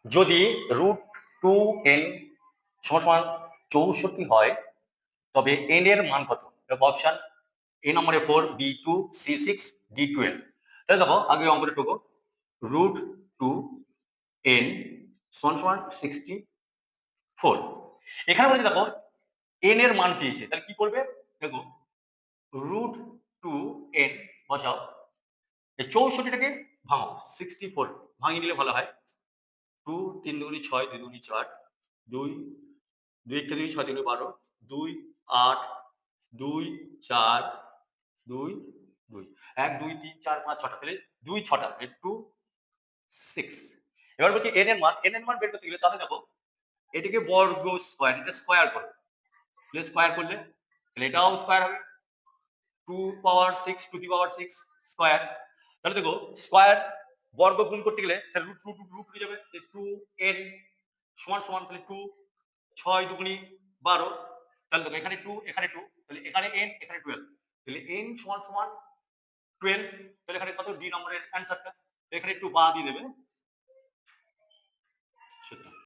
যদি √2n সমান 64 হয় তবে n এর মান কত? অপশন এ নম্বরে 4, B2, C6, D12। তাহলে দেখো আগে অঙ্কটা টুকু √2n সমান 64। এখানে বলছে দেখো n এর মান চেয়েছে, তাহলে কি করবে? দেখো √2n বসাও, এই 64টাকে ভাঙো, 64 ভাঙিয়ে নিলে ভালো হয়। 2 3 দুগুণি 6, 2 দুগুণি 4, 2 2 1 2 6 3 12, 2 8, 2 4, 2 2 1 2 3 4 5 6টা, তাহলে 2 6টা, 2 6। এবার বলছি n এর মান বের করতে গেলে তাহলে দেখো এটাকে বর্গ স্কয়ার, এটা স্কয়ার করো, তাহলে স্কয়ার করলে তাহলে এটাও স্কয়ার হবে, 2 পাওয়ার 6 টু দি পাওয়ার 6 স্কয়ার। তাহলে দেখো স্কয়ার বর্গ গুণ করতে গেলে রুট হয়ে যাবে, 2n সমান সমান, তাহলে 2 6 দুগুণি 12, তাহলে দেখো এখানে 2 এখানে 2, তাহলে এখানে n এখানে 12, তাহলে n সমান সমান 12। তাহলে এখানে কত? ডি নম্বরের অ্যান্সারটা। এখানে একটু বা দিয়ে দেবে,